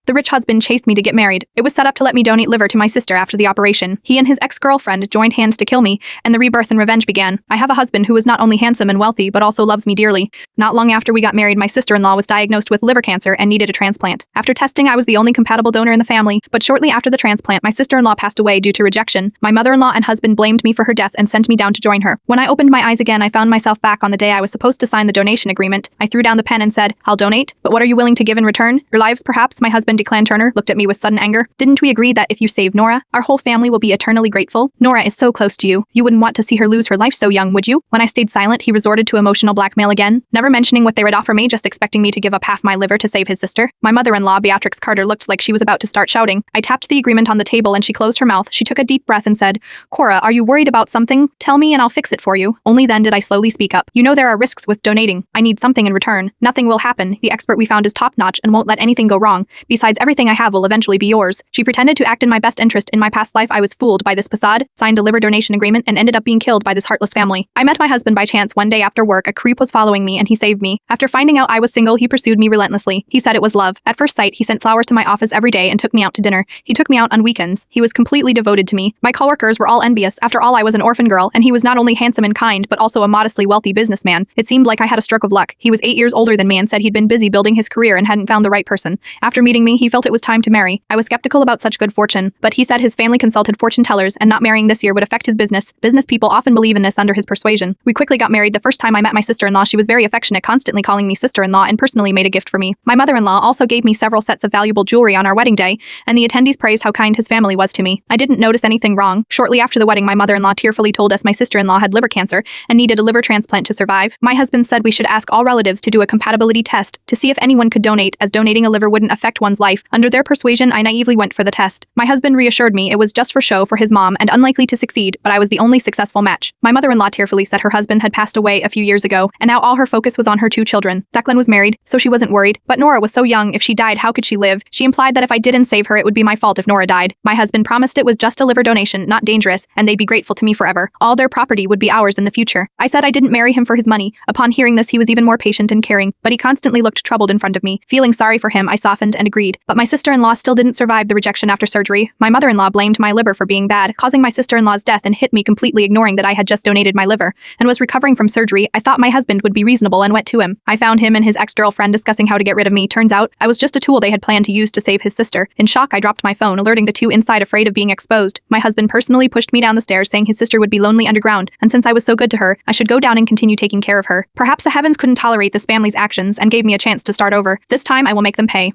The rich husband chased me to get married. It was set up to let me donate liver to my sister after the operation. He and his ex-girlfriend joined hands to kill me, and the rebirth and revenge began. I have a husband who is not only handsome and wealthy, but also loves me dearly. Not long after we got married, my sister-in-law was diagnosed with liver cancer and needed a transplant. After testing, I was the only compatible donor in the family, but shortly after the transplant, my sister-in-law passed away due to rejection. My mother-in-law and husband blamed me for her death and sent me down to join her. When I opened my eyes again, I found myself back on the day I was supposed to sign the donation agreement. I threw down the pen and said, "I'll donate, but what are you willing to give in return? Your lives, perhaps?" My husband, Declan Turner, looked at me with sudden anger. "Didn't we agree that if you save Nora, our whole family will be eternally grateful? Nora is so close to you. You wouldn't want to see her lose her life so young, would you?" When I stayed silent, he resorted to emotional blackmail again, never mentioning what they would offer me, just expecting me to give up half my liver to save his sister. My mother-in-law, Beatrix Carter, looked like she was about to start shouting. I tapped the agreement on the table and she closed her mouth. She took a deep breath and said, "Cora, are you worried about something? Tell me and I'll fix it for you." Only then did I slowly speak up. "You know there are risks with donating. I need something in return." "Nothing will happen. The expert we found is top-notch and won't let anything go wrong. Besides, everything I have will eventually be yours." She pretended to act in my best interest. In my past life, I was fooled by this facade, signed a liver donation agreement, and ended up being killed by this heartless family. I met my husband by chance one day after work. A creep was following me and he saved me. After finding out I was single, he pursued me relentlessly. He said it was love. At first sight, he sent flowers to my office every day and took me out to dinner. He took me out on weekends. He was completely devoted to me. My coworkers were all envious. After all, I was an orphan girl, and he was not only handsome and kind, but also a modestly wealthy businessman. It seemed like I had a stroke of luck. He was 8 years older than me and said he'd been busy building his career and hadn't found the right person. After meeting me, he felt it was time to marry. I was skeptical about such good fortune, but he said his family consulted fortune tellers and not marrying this year would affect his business. Business people often believe in this under his persuasion. We quickly got married. The first time I met my sister-in-law, she was very affectionate, constantly calling me sister-in-law, and personally made a gift for me. My mother-in-law also gave me several sets of valuable jewelry on our wedding day, and the attendees praised how kind his family was to me. I didn't notice anything wrong. Shortly after the wedding, my mother-in-law tearfully told us my sister-in-law had liver cancer and needed a liver transplant to survive. My husband said we should ask all relatives to do a compatibility test to see if anyone could donate, as donating a liver wouldn't affect one's life. Under their persuasion, I naively went for the test. My husband reassured me it was just for show for his mom and unlikely to succeed, but I was the only successful match. My mother-in-law tearfully said her husband had passed away a few years ago, and now all her focus was on her 2 children. Declan was married, so she wasn't worried, but Nora was so young. If she died, how could she live? She implied that if I didn't save her, it would be my fault if Nora died. My husband promised it was just a liver donation, not dangerous, and they'd be grateful to me forever. All their property would be ours in the future. I said I didn't marry him for his money. Upon hearing this, he was even more patient and caring, but he constantly looked troubled in front of me. Feeling sorry for him, I softened and agreed. But my sister-in-law still didn't survive the rejection after surgery. My mother-in-law blamed my liver for being bad, causing my sister-in-law's death, and hit me, completely ignoring that I had just donated my liver and was recovering from surgery. I thought my husband would be reasonable and went to him. I found him and his ex-girlfriend discussing how to get rid of me. Turns out, I was just a tool they had planned to use to save his sister. In shock, I dropped my phone, alerting the 2 inside, afraid of being exposed. My husband personally pushed me down the stairs, saying his sister would be lonely underground, and since I was so good to her, I should go down and continue taking care of her. Perhaps the heavens couldn't tolerate this family's actions and gave me a chance to start over. This time, I will make them pay.